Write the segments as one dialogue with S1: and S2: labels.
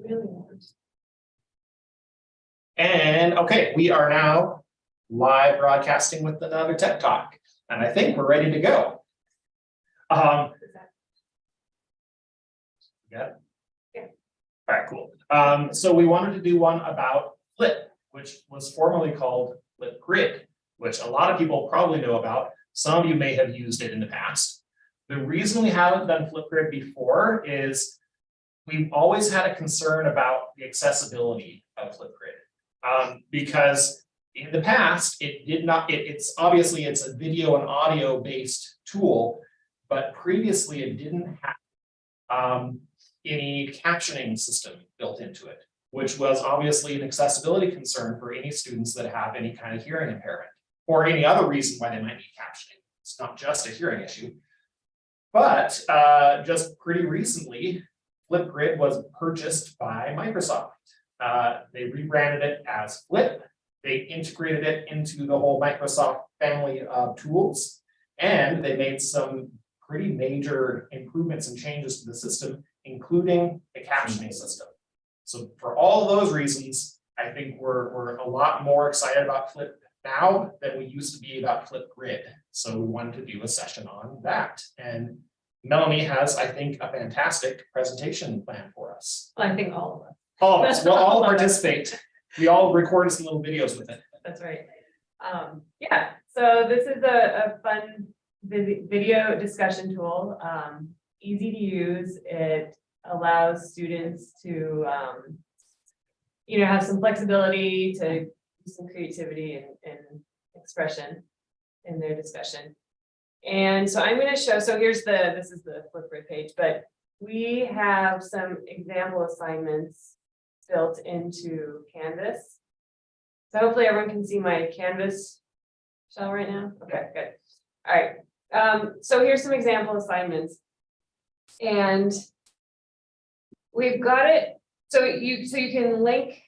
S1: really want.
S2: And okay, we are now live broadcasting with another Tech Talk, and I think we're ready to go. Yeah.
S1: Yeah.
S2: All right, cool. So we wanted to do one about Flip, which was formerly called FlipGrid, which a lot of people probably know about. Some of you may have used it in the past. The reason we haven't done FlipGrid before is we've always had a concern about the accessibility of FlipGrid. Because in the past, it did not, it's obviously it's a video and audio based tool, but previously it didn't have any captioning system built into it, which was obviously an accessibility concern for any students that have any kind of hearing impairment or any other reason why they might need captioning. It's not just a hearing issue. But just pretty recently, FlipGrid was purchased by Microsoft. They rebranded it as Flip. They integrated it into the whole Microsoft family of tools, and they made some pretty major improvements and changes to the system, including a captioning system. So for all of those reasons, I think we're a lot more excited about Flip now than we used to be about FlipGrid. So we wanted to do a session on that. And Melanie has, I think, a fantastic presentation plan for us.
S1: I think all of us.
S2: All of us, we'll all participate. We all recorded some little videos with it.
S1: That's right. Yeah, so this is a fun video discussion tool. Easy to use. It allows students to, have some flexibility, to use some creativity and expression in their discussion. And so I'm going to show, so this is the FlipGrid page, but we have some example assignments built into Canvas. So hopefully everyone can see my Canvas shell right now. Okay, good. All right. So here's some example assignments. And we've got it. So you can link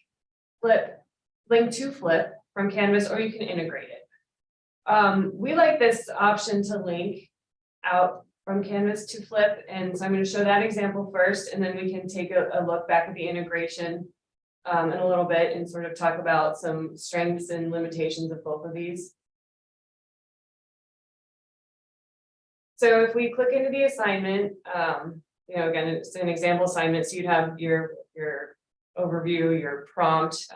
S1: to Flip from Canvas, or you can integrate it. We like this option to link out from Canvas to Flip, and so I'm going to show that example first, and then we can take a look back at the integration in a little bit and sort of talk about some strengths and limitations of both of these. So if we click into the assignment, again, it's an example assignment, so you'd have your overview, your prompt,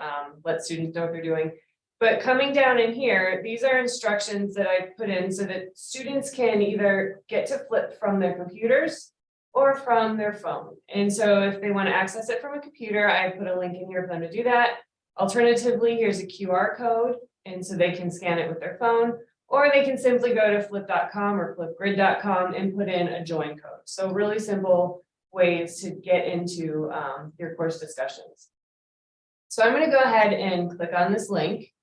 S1: let students know what they're doing. But coming down in here, these are instructions that I put in so that students can either get to Flip from their computers or from their phone. And so if they want to access it from a computer, I put a link in here for them to do that. Alternatively, here's a QR code, and so they can scan it with their phone, or they can simply go to flip.com or flipgrid.com and put in a join code. So really simple ways to get into your course discussions. So I'm going to go ahead and click on this link,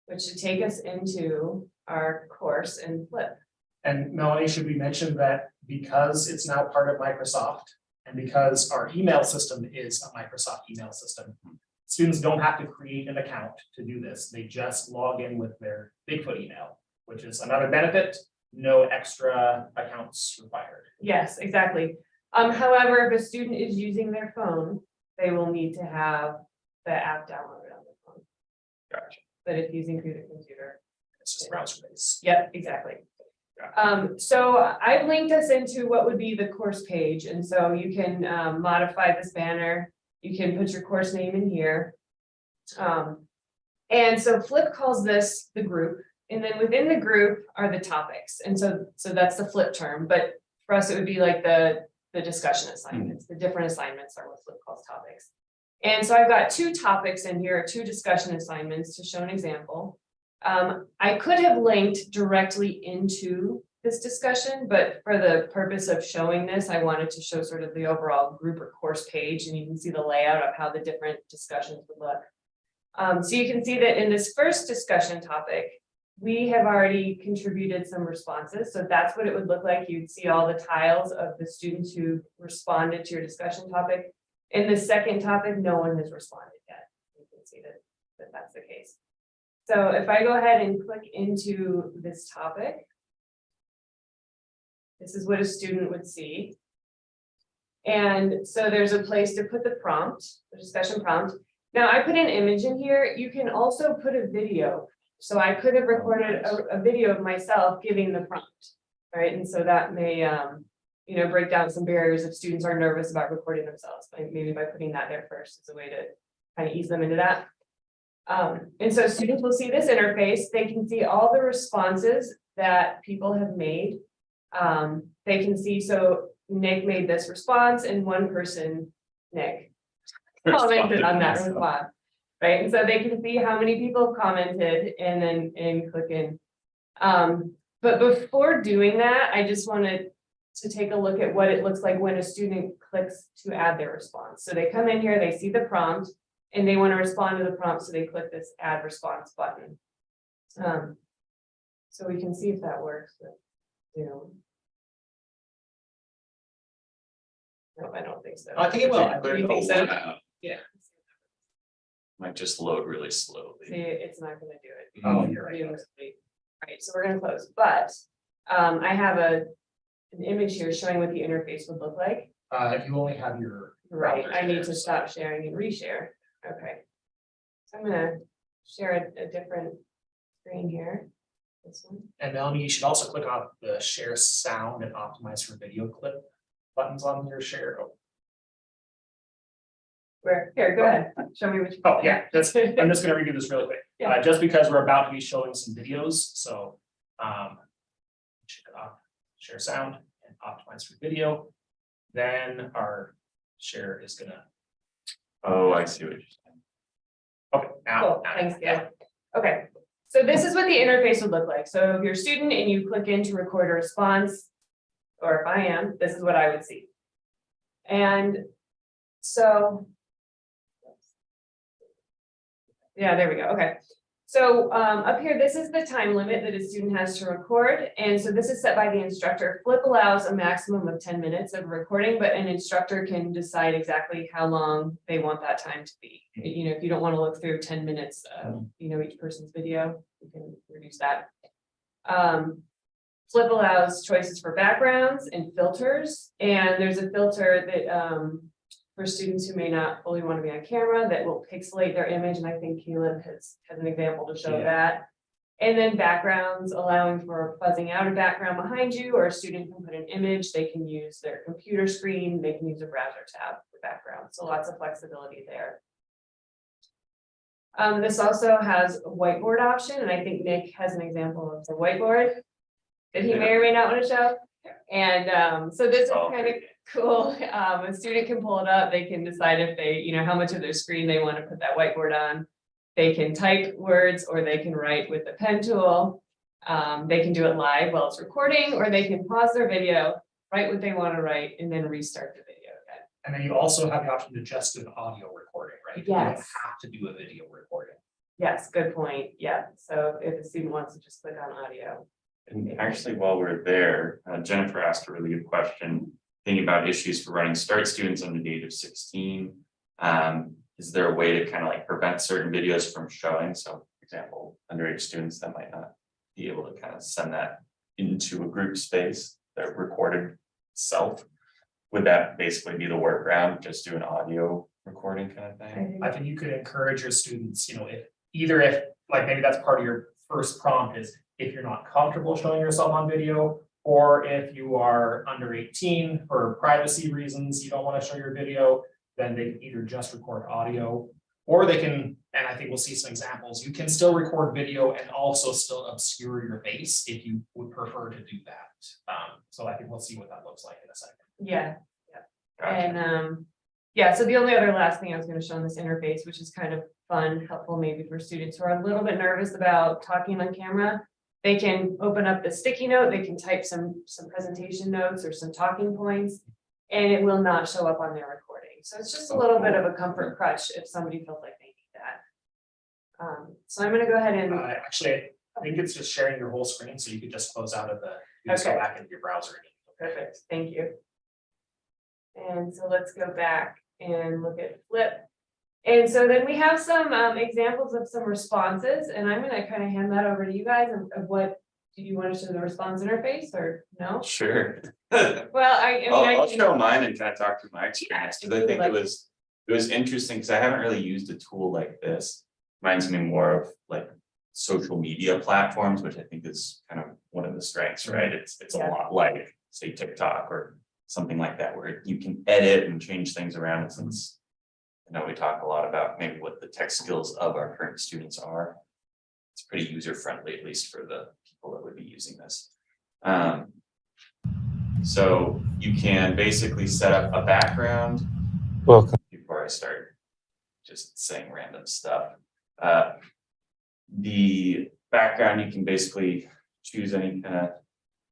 S1: which should take us into our course in Flip.
S2: And Melanie, should we mention that because it's now part of Microsoft and because our email system is a Microsoft email system, students don't have to create an account to do this. They just log in with their Bigfoot email, which is another benefit, no extra accounts required.
S1: Yes, exactly. However, if a student is using their phone, they will need to have the app downloaded on their phone.
S2: Gotcha.
S1: But if using through the computer,
S2: it's just browser based.
S1: Yep, exactly. So I've linked us into what would be the course page, and so you can modify this banner. You can put your course name in here, and so Flip calls this the group, and then within the group are the topics, and so that's the Flip term. But for us, it would be like the discussion assignments. The different assignments are what Flip calls topics. And so I've got two topics in here, two discussion assignments to show an example. I could have linked directly into this discussion, but for the purpose of showing this, I wanted to show sort of the overall group or course page, and you can see the layout of how the different discussions would look. So you can see that in this first discussion topic, we have already contributed some responses. So that's what it would look like. You'd see all the tiles of the students who responded to your discussion topic. In the second topic, no one has responded yet. You can see that that's the case. So if I go ahead and click into this topic, this is what a student would see. And so there's a place to put the prompt, the discussion prompt. Now I put an image in here. You can also put a video. So I could have recorded a video of myself giving the prompt, right? And so that may, you know, break down some barriers if students are nervous about recording themselves, maybe by putting that there first as a way to kind of ease them into that. And so students will see this interface. They can see all the responses that people have made. They can see, so Nick made this response and one person, Nick, commented on that response, right? And so they can see how many people commented and then click in. But before doing that, I just wanted to take a look at what it looks like when a student clicks to add their response. So they come in here, they see the prompt, and they want to respond to the prompt, so they click this add response button. So we can see if that works. But, you know. No, I don't think so.
S2: I think it will. I think it
S1: so?
S2: Yeah.
S3: Might just load really slowly.
S1: See, it's not going to do it.
S2: Oh, you're right.
S1: Right, so we're going to close, but I have an image here showing what the interface would look like.
S2: You only have your.
S1: Right,
S2: browser
S1: I need
S2: there,
S1: to
S2: so-
S1: stop sharing and reshare. Okay. So I'm gonna share a different screen here. This one.
S2: And Melanie, you should also click on the share sound and optimize for video clip buttons on your share.
S1: Where, here, go ahead. Show me what you.
S2: Oh, yeah, that's, I'm just gonna review this really quick,
S1: Yeah.
S2: just because we're about to be showing some videos, so. Check it out, share sound and optimize for video. Then our share is gonna,
S3: Oh, I see what you're saying.
S2: okay, now.
S1: Cool, thanks, yeah. Okay, so this is what the interface would look like. So if you're a student and you click in to record a response, or if I am, this is what I would see. And so. Yeah, there we go, okay. So up here, this is the time limit that a student has to record. And so this is set by the instructor. Flip allows a maximum of 10 minutes of recording, but an instructor can decide exactly how long they want that time to be. You know, if you don't want to look through 10 minutes of, you know, each person's video, you can reduce that. Flip allows choices for backgrounds and filters. And there's a filter that for students who may not fully want to be on camera that will pixelate their image. And I think Caleb has an example to show that. And then backgrounds, allowing for fuzzing out a background behind you, or a student can put an image, they can use their computer screen, they can use a browser tab for background. So lots of flexibility there. This also has a whiteboard option, and I think Nick has an example of the whiteboard that he may or may not want to show. And so this is kind of cool. A student can pull it up. They can decide if they, you know, how much of their screen they want to put that whiteboard on. They can type words, or they can write with the pen tool. They can do it live while it's recording, or they can pause their video, write what they want to write, and then restart the video again.
S2: And then you also have the option to just do an audio recording, right? You don't
S1: Yes.
S2: have to do a video recording.
S1: Yes, good point. Yeah. So if a student wants to just click on audio.
S3: And actually, while we're there, Jennifer asked a really good question, thinking about issues for running start students under the age of 16. Is there a way to kind of like prevent certain videos from showing? So, for example, underage students that might not be able to kind of send that into a group space, that recorded self. Would that basically be the workaround? Just do an audio recording kind of thing?
S2: I think you could encourage your students, you know, if like maybe that's part of your first prompt is if you're not comfortable showing yourself on video, or if you are under 18 for privacy reasons, you don't want to show your video, then they can either just record audio, or they can, and I think we'll see some examples, you can still record video and also still obscure your face if you would prefer to do that. So I think we'll see what that looks like in a second.
S1: Yeah.
S3: Gotcha.
S1: And yeah, so the only other last thing I was going to show in this interface, which is kind of fun, helpful maybe for students who are a little bit nervous about talking on camera, they can open up the sticky note, they can type some presentation notes or some talking points, and it will not show up on their recording. So it's just a little bit of a comfort crutch if somebody feels like they need that. So I'm going to go ahead and
S2: Actually, I think it's just sharing your whole screen, so you could just close out of the, you just go
S1: Okay.
S2: back into your browser.
S1: perfect, thank you. And so let's go back and look at Flip. And so then we have some examples of some responses, and I'm going to kind of hand that over to you guys of what do you want to show the response interface or no?
S3: Sure.
S1: Well, I mean,
S3: I'll
S1: can-
S3: show mine and kind of talk through my experience,
S1: Yeah,
S3: because I think
S1: like-
S3: it was interesting, because I haven't really used a tool like this. Reminds me more of like social media platforms, which I think is kind of one of the strengths, right? It's a
S1: Yeah.
S3: lot like, say, TikTok or something like that, where you can edit and change things around. And since I know we talk a lot about maybe what the tech skills of our current students are, it's pretty user friendly, at least for the people that would be using this. So you can basically set up a background.
S4: Welcome.
S3: Before I start just saying random stuff. The background, you can basically choose any kind of,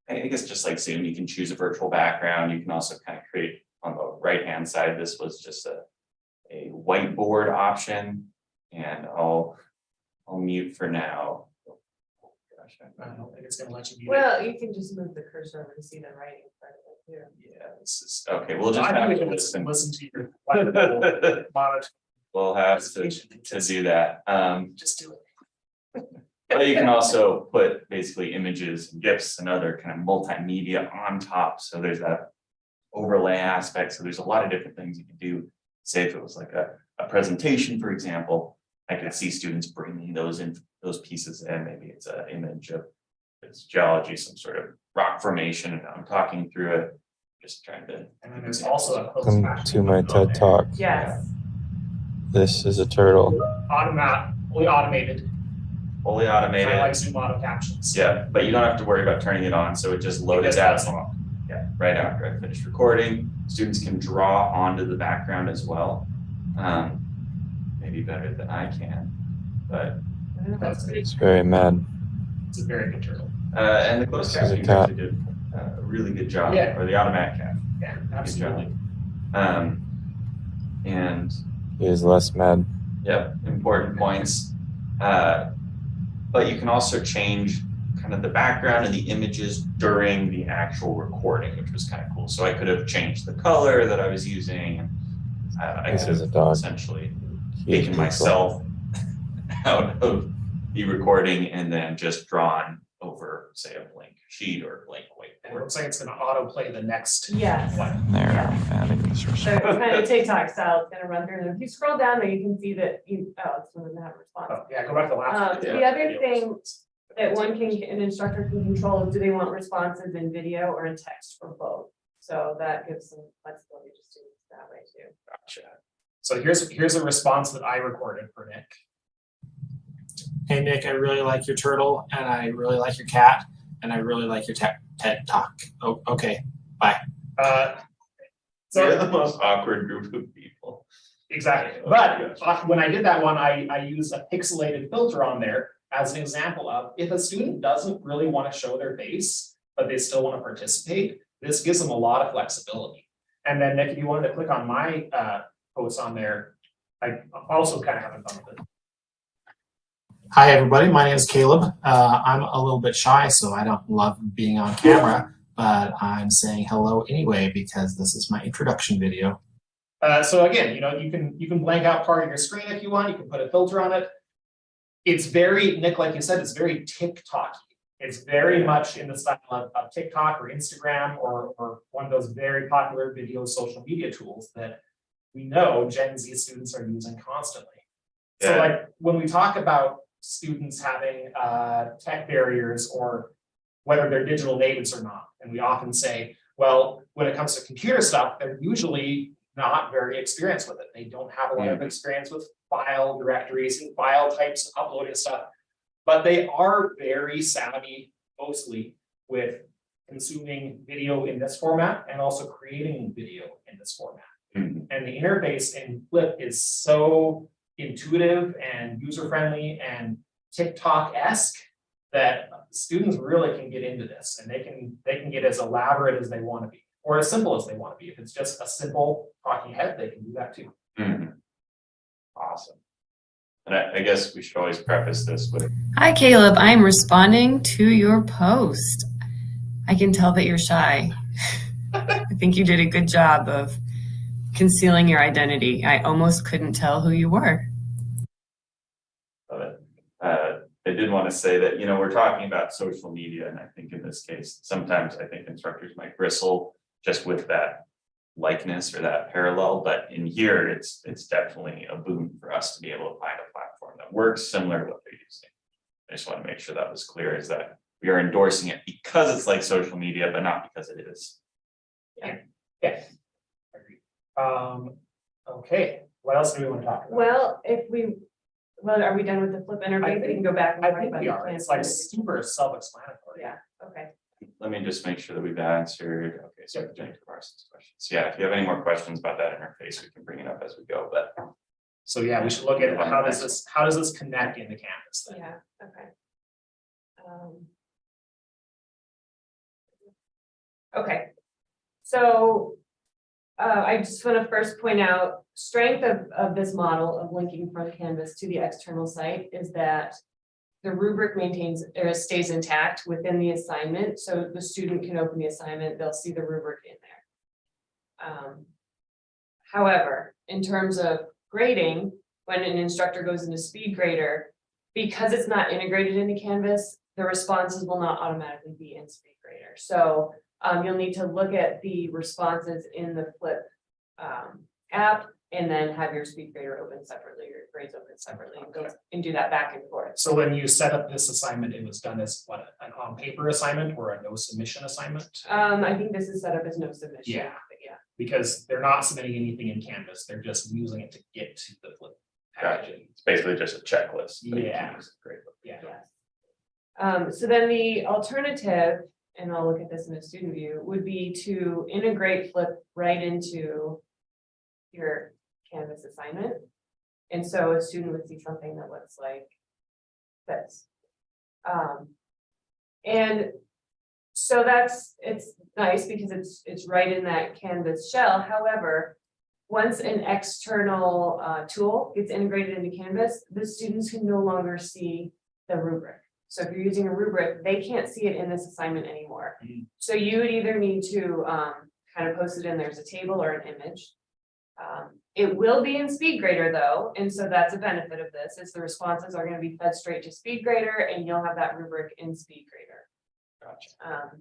S3: I guess just like Zoom, you can choose a virtual background. You can also kind of create on the right-hand side, this was just a whiteboard option, and I'll mute for now. Oh, gosh,
S2: I don't think it's gonna let you.
S1: Well, you can just move the cursor over to see the writing part of it too.
S3: yeah, this is, okay, we'll just
S2: I
S3: have
S2: think
S3: to
S2: we
S3: listen.
S2: listen to your wonderful monitor.
S3: We'll have to do that.
S2: Just do it.
S3: But you can also put basically images and GIFs and other kind of multimedia on top. So there's that overlay aspect. So there's a lot of different things you can do. Say if it was like a presentation, for example, I could see students bringing those pieces in. Maybe it's an image of it's geology, some sort of rock formation, and I'm talking through it, just trying to.
S2: And then there's also a closed
S4: Welcome
S2: caption
S4: to my
S2: button on
S4: TED
S2: there.
S4: Talk.
S1: Yes,
S4: This is a turtle.
S2: Fully automated.
S3: Fully
S2: I
S3: automated.
S2: like Zoom auto captions.
S3: Yeah, but you don't have to worry about turning it on, so it just loaded
S2: just
S3: that.
S2: does.
S3: Yeah, right after I finished recording. Students can draw onto the background as well. Maybe better than I can, but
S1: I don't know, that's pretty.
S4: It's very mad.
S2: It's a very good turtle.
S3: and the closed
S4: This is a
S3: captioning
S4: cat.
S3: actually did a really good job,
S2: Yeah.
S3: or the automatic cap.
S2: Yeah,
S3: Good
S2: absolutely.
S3: job. And
S4: He is less mad.
S3: yep, important points. But you can also change kind of the background and the images during the actual recording, which was kind of cool. So I could have changed the color that I was using. And I
S4: This
S3: could
S4: is a
S3: have
S4: dog.
S3: essentially
S4: He is
S3: taken
S4: neutral.
S3: myself out of the recording and then just drawn over, say, a blank sheet or a blank
S2: And it
S3: whiteboard.
S2: looks like it's gonna autoplay the next
S1: Yes.
S2: one.
S4: There,
S1: Yeah.
S4: I'm adding this
S1: So
S4: response.
S1: it's kind of TikTok style, it's gonna run through, and if you scroll down there, you can see that it's one of them have a response.
S2: Oh, yeah, go back to the last.
S1: The other thing that an instructor can control is, do they want responses in video or in text or both? So that gives some flexibility to students that way too.
S2: Gotcha. So here's a response that I recorded for Nick.
S5: Hey Nick, I really like your turtle, and I really like your cat, and I really like your TED Talk. Oh, okay, bye.
S3: They're
S2: So
S3: the most awkward group of people.
S2: exactly,
S3: Oh,
S2: but when I did that one, I used a pixelated filter on there as an example of if a student doesn't really want to show their face, but they still want to participate, this gives them a lot of flexibility. And then Nick, if you wanted to click on my post on there, I also kind of having fun with it.
S5: Hi everybody, my name is Caleb. I'm a little bit shy, so I don't love being on camera, but I'm saying hello anyway because this is my introduction video.
S2: So again, you can blank out part of your screen if you want. You can put a filter on it. It's very, Nick, like you said, it's very TikTok-y. It's very much in the style of TikTok or Instagram or one of those very popular video social media tools that we know Gen Z students are using constantly. So
S3: Yeah.
S2: like when we talk about students having tech barriers or whether they're digital natives or not, and we often say, well, when it comes to computer stuff, they're usually not very experienced with it. They don't have a lot of experience with file directories and file types, uploading stuff, but they are very savvy mostly with consuming video in this format and also creating video in this format.
S3: Mhm.
S2: And the interface in Flip is so intuitive and user-friendly and TikTok-esque that students really can get into this, and they can get as elaborate as they want to be, or as simple as they want to be. If it's just a simple talking head, they can do that too.
S3: Mhm. Awesome. And I guess we should always preface this with,
S6: Hi, Caleb. I'm responding to your post. I can tell that you're shy. I think you did a good job of concealing your identity. I almost couldn't tell who you were.
S3: I did did want to say that, we're talking about social media, and I think in this case, sometimes I think instructors might bristle just with that likeness or that parallel, but in here, it's definitely a boon for us to be able to find a platform that works similar to what they're using. I just want to make sure that was clear, is that we are endorsing it because it's like social media, but not because it is.
S2: Yeah. Agreed. Okay, what else do we want to talk about?
S1: Well, are we done with the flip interface? We can go back and
S2: I
S1: talk
S2: think
S1: about
S2: we
S1: the
S2: are, it's
S1: campus
S2: like
S1: interface.
S2: super self-explanatory.
S1: Yeah, okay.
S3: Let me just make sure that we've answered, okay, so Jennifer Carson's questions. Yeah, if you have any more questions about that interface, we can bring it up as we go, but.
S2: So yeah, we should look at how does this connect into Canvas then?
S1: Yeah, okay. Okay, so I just want to first point out strength of this model of linking from Canvas to the external site is that the rubric maintains or stays intact within the assignment, so the student can open the assignment, they'll see the rubric in there. However, in terms of grading, when an instructor goes into SpeedGrader, because it's not integrated into Canvas, the responses will not automatically be in SpeedGrader. So you'll need to look at the responses in the Flip app and then have your SpeedGrader open separately, your grades open separately, and go and do that back and forth.
S2: So when you set up this assignment, it was done as what, an on-paper assignment or a no submission assignment?
S1: I think this is set up as no submission.
S2: Yeah.
S1: But yeah.
S2: Because they're not submitting anything in Canvas, they're just using it to get to the Flip
S3: Gotcha.
S2: package.
S3: It's basically just a checklist. that you can
S2: Yeah.
S3: use. Great.
S2: Yeah.
S1: Yes. So then the alternative, and I'll look at this in a student view, would be to integrate Flip right into your Canvas assignment. And so a student would see something that looks like this. And so it's nice because it's right in that Canvas shell. However, once an external tool gets integrated into Canvas, the students can no longer see the rubric. So if you're using a rubric, they can't see it in this assignment anymore. So you would either need to kind of post it in, there's a table or an image. It will be in SpeedGrader though, and so that's a benefit of this, is the responses are going to be fed straight to SpeedGrader and you'll have that rubric in SpeedGrader.
S3: Gotcha.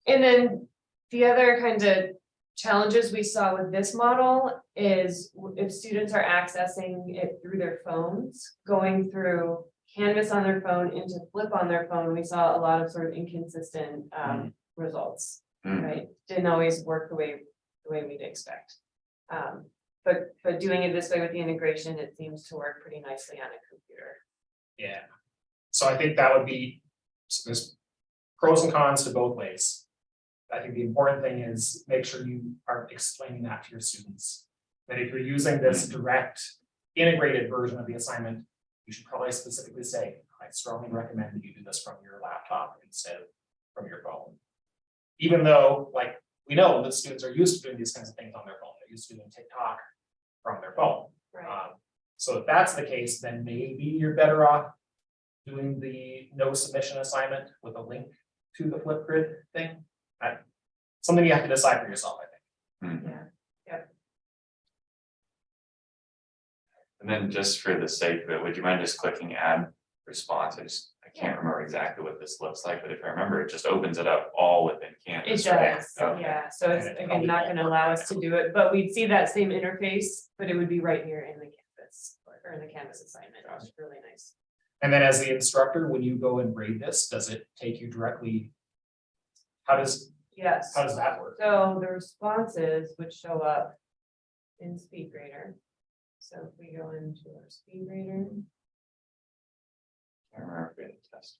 S1: And then the other kind of challenges we saw with this model is if students are accessing it through their phones, going through Canvas on their phone into Flip on their phone, we saw a lot of sort of inconsistent results, right? Didn't always work the way we'd expect. But doing it this way with the integration, it seems to work pretty nicely on a computer.
S2: Yeah. So I think that would be, so there's pros and cons to both ways. I think the important thing is make sure you are explaining that to your students. That if you're using this direct integrated version of the assignment, you should probably specifically say, I strongly recommend that you do this from your laptop instead of from your phone. Even though, like, we know that students are used to doing these kinds of things on their phone. They're used to doing TikTok from their phone.
S1: Right.
S2: So if that's the case, then maybe you're better off doing the no submission assignment with a link to the FlipGrid thing. Something you have to decide for yourself, I think.
S1: Yeah.
S3: And then just for the sake of it, would you mind just clicking add responses? I can't remember exactly what this looks like, but if I remember, it just opens it up all within Canvas.
S1: It
S3: right?
S1: does,
S3: Okay.
S1: yeah, so it's again not gonna allow us to do it, but we'd see that same interface, but it would be right here in the Canvas or in the Canvas assignment, which is really nice.
S2: And then as the instructor, when you go and grade this, does it take you directly? How does
S1: Yes,
S2: that work?
S1: so the responses would show up in SpeedGrader. So if we go into our SpeedGrader,
S3: I remember being a test.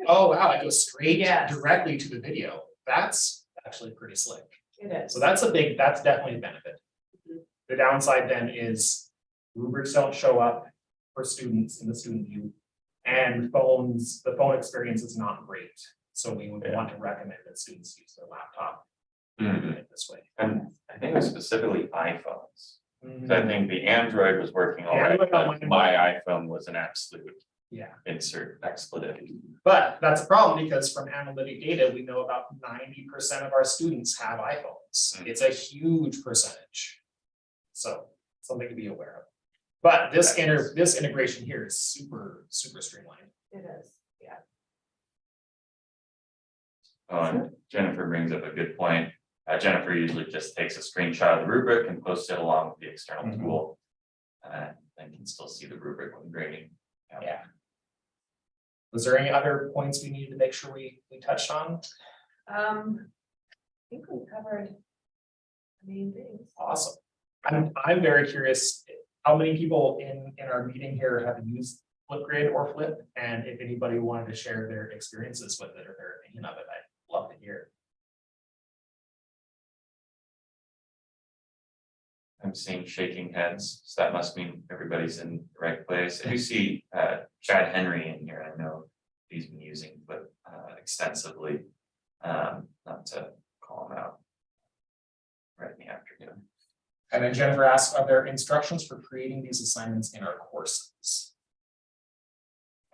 S2: Oh, wow, it goes straight
S1: Yes.
S2: directly to the video. That's actually pretty slick.
S1: it is.
S2: So that's definitely a benefit.
S1: Mhm.
S2: The downside then is rubrics don't show up for students in the student view. And the phone experience is not great. So we would want to recommend that students use their laptop this way.
S3: And I think it was specifically iPhones.
S2: Mm-hmm.
S3: So I think the Android was working all right,
S2: Android on
S3: but my iPhone was an absolute
S2: Yeah,
S3: insert expletive.
S2: but that's a problem because from analytic data, we know about 90% of our students have iPhones. It's a huge percentage. So something to be aware of. But this integration here is super streamlined.
S1: It is, yeah.
S3: Oh, and Jennifer brings up a good point. Jennifer usually just takes a screenshot of the rubric and posts it along with the external
S2: Mhm.
S3: tool. And can still see the rubric when grading.
S2: Yeah. Was there any other points we needed to make sure we touched on?
S1: I think we covered the main things.
S2: Awesome. I'm very curious, how many people in our meeting here have used FlipGrid or Flip? And if anybody wanted to share their experiences with it or their opinion of it, I'd love to hear.
S3: I'm seeing shaking heads, so that must mean everybody's in the right place. I do see Chad Henry in here. I know he's been using Flip extensively. Not to call him out right in the afternoon.
S2: And then Jennifer asked, are there instructions for creating these assignments in our courses?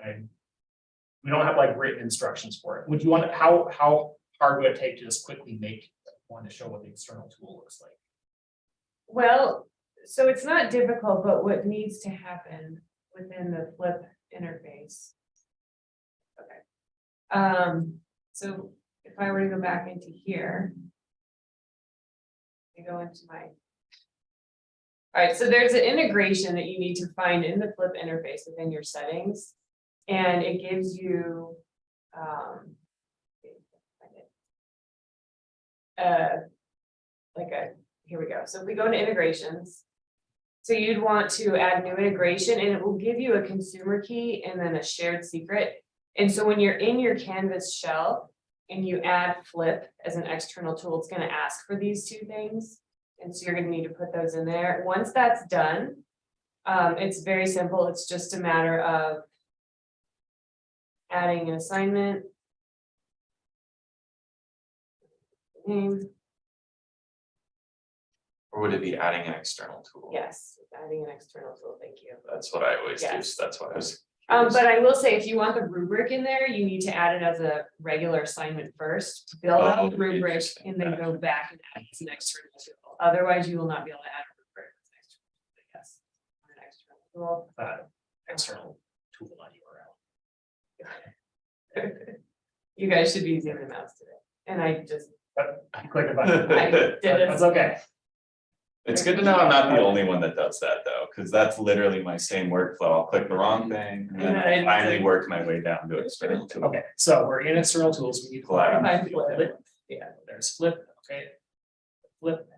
S2: We don't have like written instructions for it. Would you want, how hard would it take to just quickly make one to show what the external tool looks like?
S1: Well, so it's not difficult, but what needs to happen within the Flip interface. Okay. So if I were to go back into here. I go into my. All right, so there's an integration that you need to find in the Flip interface within your settings. And it gives you, here we go. So if we go to integrations, so you'd want to add new integration and it will give you a consumer key and then a shared secret. And so when you're in your Canvas shell and you add Flip as an external tool, it's going to ask for these two things. And so you're going to need to put those in there. Once that's done, it's very simple. It's just a matter of adding an assignment. Name.
S3: Or would it be adding an external tool?
S1: Yes, adding an external tool, thank you.
S3: That's what I always do.
S1: Yes.
S3: So that's what I was.
S1: But I will say, if you want the rubric in there, you need to add it as a regular assignment first, build out the rubric,
S3: interesting.
S1: and then go back and add it as an external tool. Otherwise, you will not be able to add a rubric as an external tool. Yes, an external tool.
S2: External tool on URL.
S1: You guys should be using the mouse today, and I just,
S2: I clicked a button.
S1: I did
S2: That's
S1: it.
S2: okay.
S3: It's good to know I'm not the only one that does that though, because that's literally my same workflow. I'll click the wrong thing and then I finally work my way down to external tool.
S2: Okay, so we're in external tools. We need to
S3: Collab.
S1: Find Flip.
S2: Yeah, there's Flip. Okay, Flip.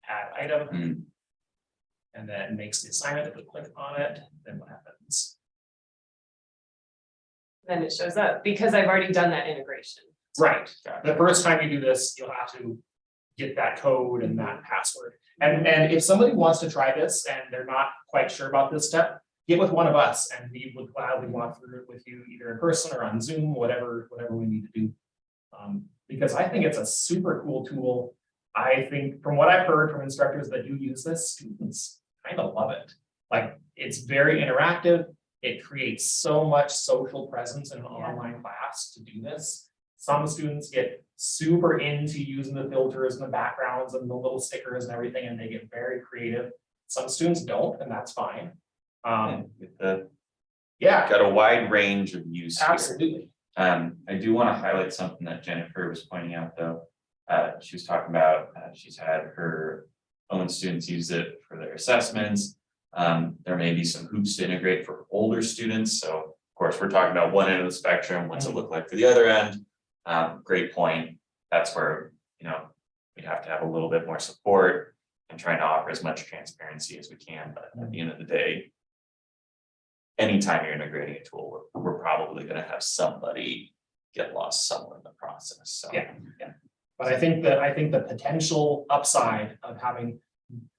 S2: Add item.
S3: Hmm.
S2: And then makes the assignment. If we click on it, then what happens?
S1: Then it shows up because I've already done that integration.
S2: Right.
S3: Gotcha.
S2: The first time you do this, you'll have to get that code and that password. And if somebody wants to try this and they're not quite sure about this step, get with one of us and we would gladly walk through it with you either in person or on Zoom, whatever we need to do. Because I think it's a super cool tool. I think from what I've heard from instructors that do use this, students kind of love it. Like it's very interactive. It creates so much social presence in an online class to do this. Some students get super into using the filters and the backgrounds and the little stickers and everything, and they get very creative. Some students don't, and that's fine. Yeah,
S3: Got a wide range of use here.
S2: absolutely.
S3: I do want to highlight something that Jennifer was pointing out though. She was talking about, she's had her own students use it for their assessments. There may be some hoops to integrate for older students. So of course, we're talking about one end of the spectrum. What's it look like for the other end? Great point. That's where, we'd have to have a little bit more support and trying to offer as much transparency as we can. But at the end of the day, anytime you're integrating a tool, we're probably going to have somebody get lost somewhere in the process. So
S2: Yeah. But I think the potential upside of having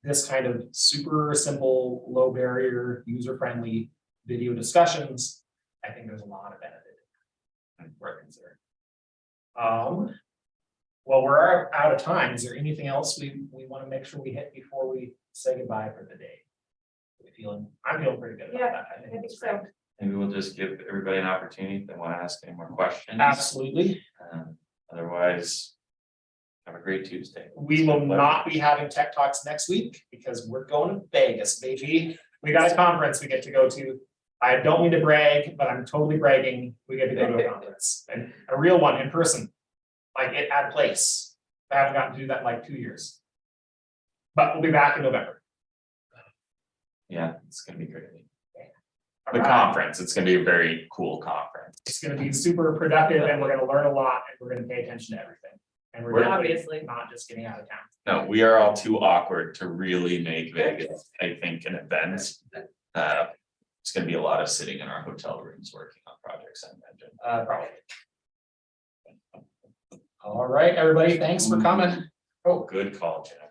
S2: this kind of super simple, low barrier, user-friendly video discussions, I think there's a lot of benefit worth considering. Well, we're out of time. Is there anything else we want to make sure we hit before we say goodbye for the day? I'm feeling pretty good about that.
S1: I think
S2: it's
S1: so.
S2: great.
S3: maybe we'll just give everybody an opportunity if they want to ask any more questions.
S2: Absolutely.
S3: Otherwise, Have a great Tuesday.
S2: We will not be having Tech Talks next week because we're going to Vegas, baby. We got a conference we get to go to. I don't mean to brag, but I'm totally bragging. We get to go to a conference and a real one in person, like it at a place. I haven't gotten to do that in like 2 years. But we'll be back in November.
S3: Yeah, it's gonna be great.
S2: All
S3: The
S2: right.
S3: conference, it's gonna be a very cool conference.
S2: It's gonna be super productive and we're gonna learn a lot and we're gonna pay attention to everything. And we're definitely
S1: Obviously.
S2: not just getting out of town.
S3: No, we are all too awkward to really make Vegas, I think, an event. It's gonna be a lot of sitting in our hotel rooms working on projects, I imagine.
S2: Probably. All right, everybody, thanks for coming.
S3: Oh, good call, Jeff.